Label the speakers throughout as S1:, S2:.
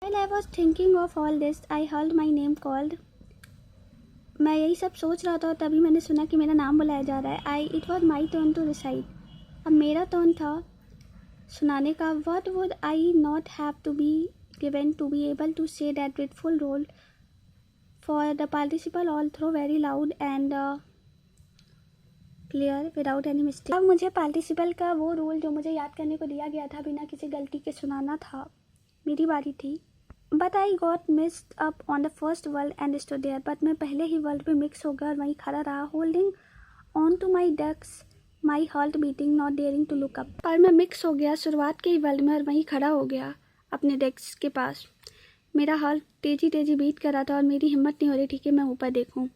S1: While I was thinking of all this, I heard my name called. मैं यही सब सोच रहा था और तभी मैंने सुना कि मेरा नाम बुलाया जा रहा है। It was my turn to recite. अब मेरा टर्न था सुनाने का। What would I not have to be given to be able to say that grateful role for the participle all through very loud and clear without any mistake। अब मुझे participle का वो role जो मुझे याद करने को दिया गया था बिना किसी गलती के सुनाना था। मेरी बारी थी। But I got mixed up on the first world and stood there. But मैं पहले ही वर्ल्ड में मिक्स हो गया और वहीं खड़ा रहा, holding on to my desk, my heart beating, not daring to look up. पर मैं मिक्स हो गया शुरुआत के ही वर्ल्ड में और वहीं खड़ा हो गया अपने डेस्क के पास। मेरा हार्ट तेजी तेजी बीट कर रहा था और मेरी हिम्मत नहीं हो रही थी कि मैं ऊपर देखूं।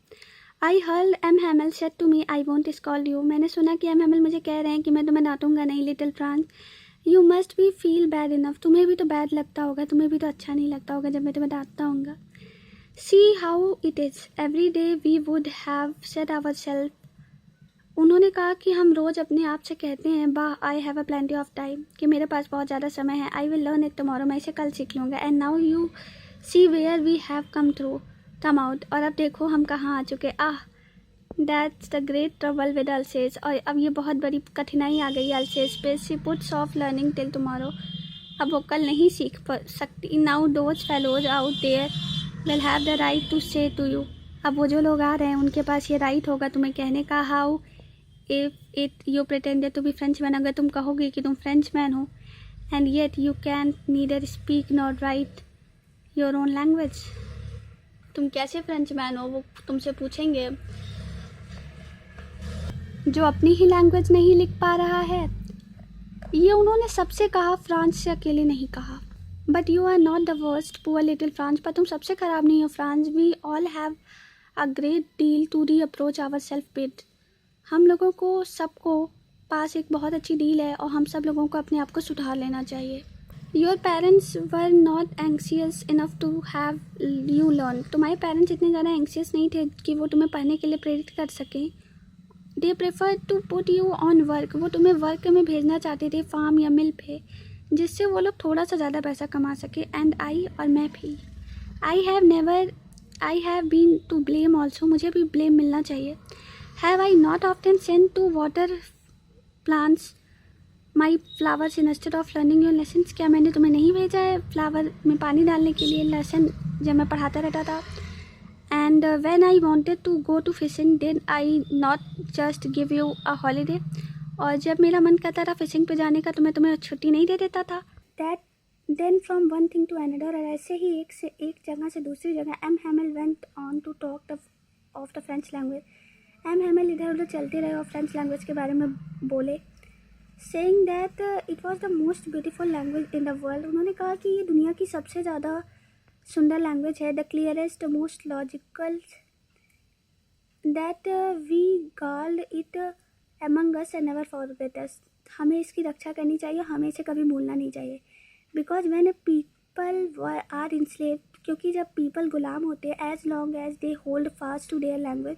S1: I heard M Hamel said to me I won't scold you. मैंने सुना कि एम हैमल मुझे कह रहे हैं कि मैं तुम्हें डांटूंगा नहीं, little France. You must be feel bad enough. तुम्हें भी तो बैड लगता होगा, तुम्हें भी तो अच्छा नहीं लगता होगा जब मैं तुम्हें डांटता हूँगा। See how it is every day we would have said our self. उन्होंने कहा कि हम रोज़ अपने आप से कहते हैं वाह I have a plenty of time, कि मेरे पास बहुत ज़्यादा समय है। I will learn it tomorrow, मैं इसे कल सीख लूँगा। And now you see where we have come out. और अब देखो हम कहाँ आ चुके। That's the great trouble with Alsace. और अब ये बहुत बड़ी कठिनाई आ गई अल्सेज पे। She puts off learning till tomorrow. अब वो कल नहीं सीख सकती। Now those fellows out there will have the right to say to you. अब वो जो लोग आ रहे हैं उनके पास ये राइट होगा तुम्हें कहने का। How if it you pretended to be Frenchman. अगर तुम कहोगे कि तुम फ्रेंचमैन हो, and yet you can neither speak not write your own language. तुम कैसे फ्रेंचमैन हो वो तुमसे पूछेंगे जो अपनी ही लैंग्वेज नहीं लिख पा रहा है। ये उन्होंने सबसे कहा, फ्रांस से अकेले नहीं कहा। But you are not the worst poor little Franz. पर तुम सबसे ख़राब नहीं हो Franz. We all have a great deal to reproach our self with. हम लोगों को सबको पास एक बहुत अच्छी डील है और हम सब लोगों को अपने आप को सुधार लेना चाहिए। Your parents were not anxious enough to have you learn. तुम्हारे पेरेंट्स इतने ज़्यादा एंक्सियस नहीं थे कि वो तुम्हें पढ़ने के लिए प्रेरित कर सकें। They prefer to put you on work. वो तुम्हें वर्क में भेजना चाहते थे, फार्म या मिल पे, जिससे वो लोग थोड़ा सा ज़्यादा पैसा कमा सके। एंड आई, और मैं भी, I have been to blame also. मुझे भी ब्लेम मिलना चाहिए। Have I not often sent to water plants my flowers instead of learning your lessons. क्या मैंने तुम्हें नहीं भेजा है फ्लावर में पानी डालने के लिए लेसन जब मैं पढ़ाता रहता था। And when I wanted to go to fishing, did I not just give you a holiday? और जब मेरा मन करता था फिशिंग पे जाने का तो मैं तुम्हें छुट्टी नहीं दे देता था। Then from one thing to another, और ऐसे ही एक से एक जगह से दूसरी जगह। M Hamel went on to talk of the French language। M Hamel इधर उधर चलते रहे और फ्रेंच लैंग्वेज के बारे में बोले। saying that it was the most beautiful language in the world। उन्होंने कहा कि ये दुनिया की सबसे ज़्यादा सुंदर लैंग्वेज है। The clearest most logical, that we guard it among us and never forget us. हमें इसकी रक्षा करनी चाहिए, हमें इसे कभी भूलना नहीं चाहिए। Because when people are enslave, क्योंकि जब पीपल गुलाम होते हैं, as long as they hold fast to their language,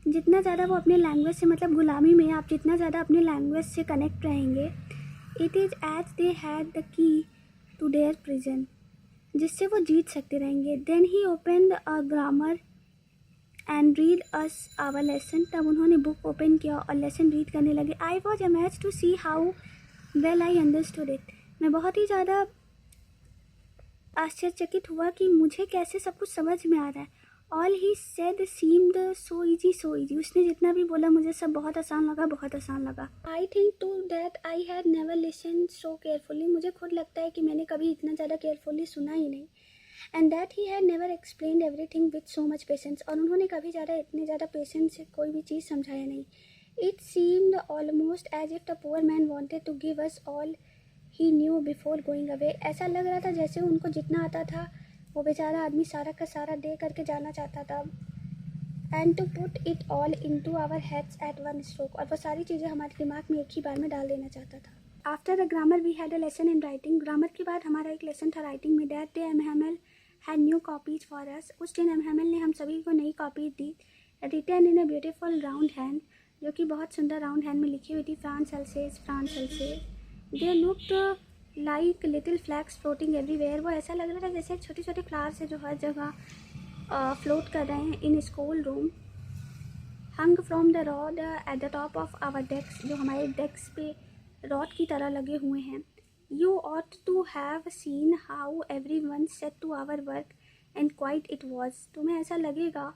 S1: जितना ज़्यादा वो अपने लैंग्वेज से, मतलब गुलामी में आप जितना ज़्यादा अपने लैंग्वेज से कनेक्ट रहेंगे, it is as they had the key to their prison, जिससे वो जीत सकते रहेंगे। Then he open a grammar and read us our lesson. तब उन्होंने बुक ओपन किया और लेसन रीड करने लगे। I was amazed to see how well I understood it. मैं बहुत ही ज़्यादा आश्चर्यचकित हुआ कि मुझे कैसे सब कुछ समझ में आ रहा है। All he said seemed so easy so easy. उसने जितना भी बोला मुझे सब बहुत आसान लगा, बहुत आसान लगा। I think too that I had never listen so carefully. मुझे खुद लगता है कि मैंने कभी इतना ज़्यादा केयरफुली सुना ही नहीं। And that he had never explained everything with so much patience. और उन्होंने कभी इतने ज़्यादा पेशेंस से कोई भी चीज़ समझाया नहीं। It seemed almost as if the poor man wanted to give us all he knew before going away. ऐसा लग रहा था जैसे उनको जितना आता था वो बेचारा आदमी सारा का सारा दे करके जाना चाहता था। And to put it all into our heads at one stroke. और वो सारी चीज़ें हमारे दिमाग में एक ही बार में डाल देना चाहता था। After the grammar we had a lesson in writing. Grammar के बाद हमारा एक लेसन था राइटिंग में। That day M Hamel had new copies for us. उस दिन एम हैमल ने हम सभी को नई कॉपी दी, written in a beautiful round hand, जो कि बहुत सुंदर राउंड हैंड में लिखी हुई थी, France Alsace France Alsace. They looked like little flags floating everywhere. वो ऐसा लग रहा था जैसे छोटे छोटे फ्लावर्स है जो हर जगह फ्लोट कर रहे हैं in school room. Hung from the rod at the top of our desk, जो हमारे डेस्क पे रॉड की तरह लगे हुए हैं। You ought to have seen how every one set to our work and quite it was. तुम्हें ऐसा लगेगा,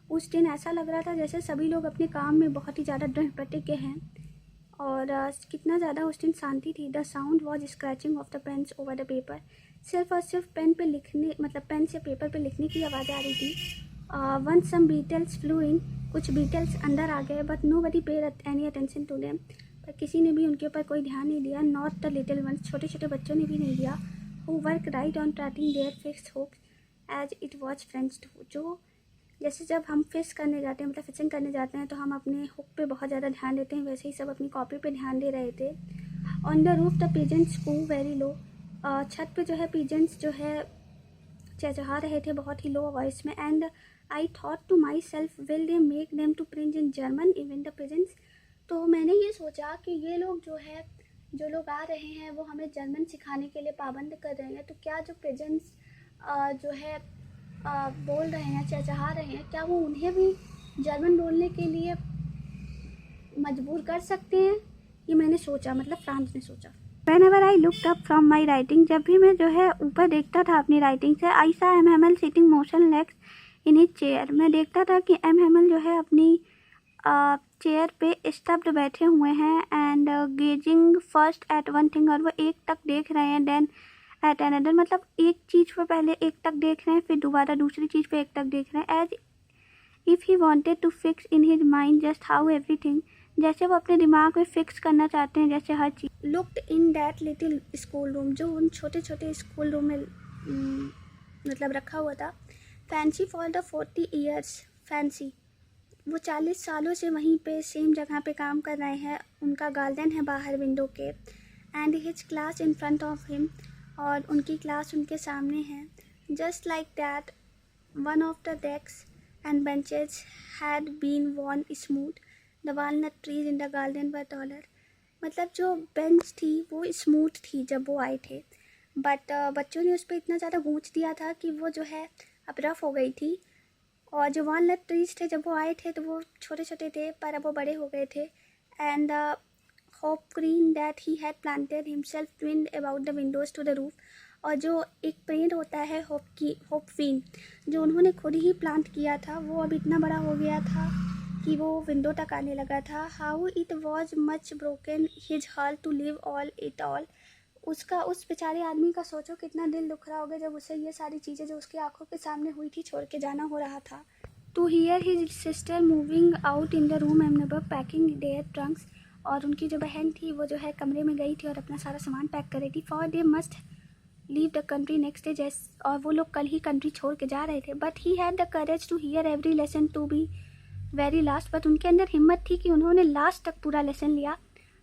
S1: उस दिन ऐसा लग रहा था जैसे सभी लोग अपने काम में बहुत ही ज़्यादा दृढ़ के हैं और कितना ज़्यादा उस दिन शांति थी। The sound was scratching of the pens over the paper. सिर्फ और सिर्फ पेन पे लिखने, मतलब पेन से पेपर पे लिखने की आवाज़ आ रही थी। One some beetles flew in, कुछ बीटल्स अंदर आ गए, but nobody paid any attention to them, पर किसी ने भी उनके ऊपर कोई ध्यान नहीं दिया। नॉट द लिटिल वंस, छोटे छोटे बच्चों ने भी नहीं दिया। Who work right on tracing their fixed hooks as it was French, जो जैसे जब हम फिश करने जाते हैं, मतलब फिशिंग करने जाते हैं, तो हम अपने हुक पे बहुत ज़्यादा ध्यान देते हैं, वैसे ही सब अपनी कॉपी पे ध्यान दे रहे थे। On the roof the pigeons coo very low, छत पे जो है पिजेंट्स जो है चहचहा रहे थे बहुत ही लो वॉइस में। And I thought to myself will they make them to print in German even the pigeons. तो मैंने ये सोचा कि ये लोग जो है, जो लोग आ रहे हैं वो हमें जर्मन सिखाने के लिए पाबंद कर रहे हैं, तो क्या जो पिजेंट्स जो है बोल रहे हैं, चहचहा रहे हैं, क्या वो उन्हें भी जर्मन बोलने के लिए मजबूर कर सकते हैं? ये मैंने सोचा, मतलब फ्रांस ने सोचा। Whenever I looked up from my writing, जब भी मैं जो है ऊपर देखता था अपनी राइटिंग से, I saw M. Hamel sitting motionless in his chair। मैं देखता था कि M. Hamel जो है अपनी चेयर पे स्तब्ध बैठे हुए हैं and gazing first at one thing, और वो एक तक देख रहे हैं, देन एट अनदर, मतलब एक चीज़ पे पहले एक तक देख रहे हैं, फिर दोबारा दूसरी चीज़ पे एक तक देख रहे हैं। As if he wanted to fix in his mind just how everything, जैसे वो अपने दिमाग में फिक्स करना चाहते हैं जैसे हर चीज़। Looked in that little school room, जो उन छोटे छोटे स्कूल रूम में मतलब रखा हुआ था। Fancy for the 40 years, fancy, वो 40 सालों से वहीं पे सेम जगह पे काम कर रहे हैं। उनका गार्डन है बाहर विंडो के, and his class in front of him, और उनकी क्लास उनके सामने है। Just like that one of the desk and benches had been worn smooth, the walnut trees in the garden were taller. मतलब जो बेंच थी वो स्मूथ थी जब वो आए थे, बट बच्चों ने उस पर इतना ज़्यादा गूंथ दिया था कि वो जो है अब रफ हो गई थी। और जो वालनट ट्रीज थे जब वो आए थे तो वो छोटे छोटे थे, पर अब वो बड़े हो गए थे। And hope green that he had planted himself twined about the windows to the roof, और जो एक पेड़ होता है होप फीन, जो उन्होंने खुद ही प्लांट किया था, वो अब इतना बड़ा हो गया था कि वो विंडो तक आने लगा था। How it was much broken his heart to leave all it all, उसका, उस बेचारे आदमी का सोचो कितना दिल दुख रहा होगा जब उसे ये सारी चीज़ें जो उसकी आंखों के सामने हुई थी छोड़ के जाना हो रहा था। To hear his sister moving out in the room and never packing their trunks, और उनकी जो बहन थी वो जो है कमरे में गई थी और अपना सारा सामान पैक कर रही थी। For they must leave the country next day, और वो लोग कल ही कंट्री छोड़ के जा रहे थे। But he had the courage to hear every lesson to be very last, but उनके अंदर हिम्मत थी कि उन्होंने लास्ट तक पूरा लेसन लिया।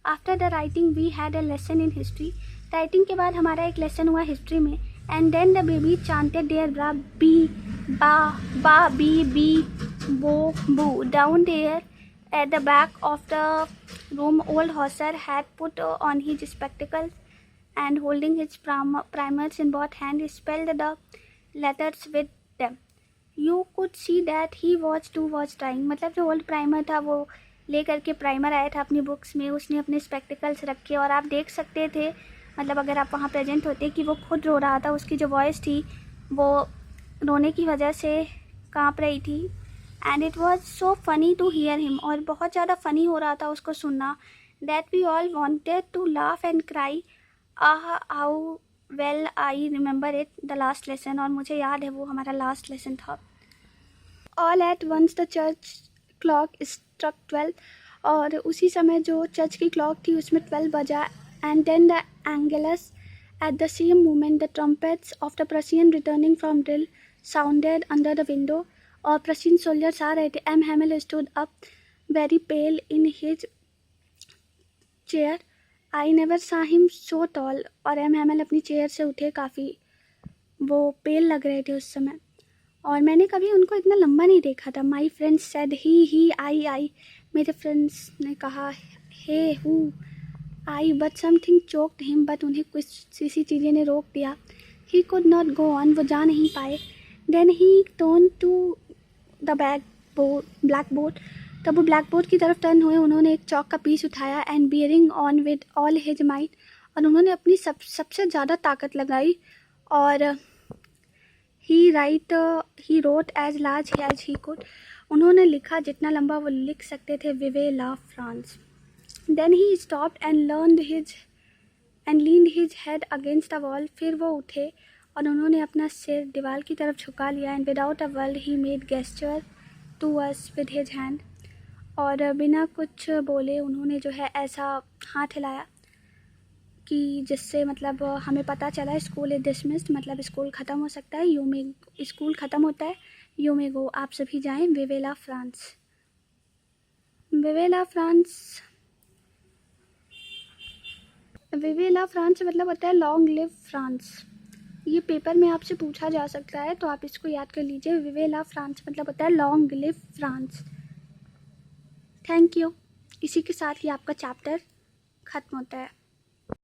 S1: After the writing we had a lesson in history, writing के बाद हमारा एक लेसन हुआ हिस्ट्री में। And then the baby chanted their bra bi ba ba bi bo bu down there at the back of the room. Old Hauser had put on his spectacles and holding his primers in both hands, he spelled the letters with them. You could see that he was trying, मतलब जो old primer था वो ले करके primer आया था अपनी books में, उसने अपने स्पेक्टिकल्स रखे और आप देख सकते थे, मतलब अगर आप वहाँ प्रेजेंट होते, कि वो खुद रो रहा था। उसकी जो वॉइस थी वो रोने की वजह से काँप रही थी। And it was so funny to hear him, और बहुत ज़्यादा फ़नी हो रहा था उसको सुनना। That we all wanted to laugh and cry, how well I remember it the last lesson, और मुझे याद है वो हमारा लास्ट लेसन था। All at once the church clock struck 12, और उसी समय जो चर्च की क्लॉक थी उसमें 12 बजा। And then the Angelus at the same moment the trumpets of the Prussian returning from drill sounded under the window, और प्रसियन सोल्जर्स आ रहे थे। M Hamel stood up very pale in his chair, I never saw him so tall, और M Hamel अपनी chair से उठे, काफ़ी वो पेल लग रहे थे उस समय, और मैंने कभी उनको इतना लंबा नहीं देखा था। माई फ्रेंड्स सेड ही आई, मेरे फ्रेंड्स ने कहा he who, I but something choked him, बट उन्हें कुछ किसी चीज़ें ने रोक दिया. He could not go on, वो जा नहीं पाए. Then he turn to the blackboard. तब वो ब्लैक बोर्ड की तरफ टर्न हुए. उन्होंने एक चौक का पीस उठाया and bearing on with all his might, और उन्होंने अपनी सबसे ज़्यादा ताकत लगाई. और he wrote as large as he could. उन्होंने लिखा जितना लंबा वो लिख सकते थे, vive la France. Then he stopped and leaned his head against the wall. फिर वो उठे और उन्होंने अपना सिर दीवार की तरफ झुका लिया. And without a word he made gesture to us with his hand. और बिना कुछ बोले उन्होंने जो है ऐसा हाथ हिलाया कि जिससे मतलब हमें पता चला स्कूल इज डिसमिस्ड, मतलब स्कूल ख़त्म हो सकता है. स्कूल ख़त्म होता है. यू मे गो, आप सभी जाएं. विवे ला फ्रांस. विवे ला फ्रांस मतलब होता है लॉन्ग लिव फ्रांस. ये पेपर में आपसे पूछा जा सकता है, तो आप इसको याद कर लीजिए. विवे ला फ्रांस मतलब होता है long live France. Thank you. इसी के साथ ही आपका चैप्टर ख़त्म होता है.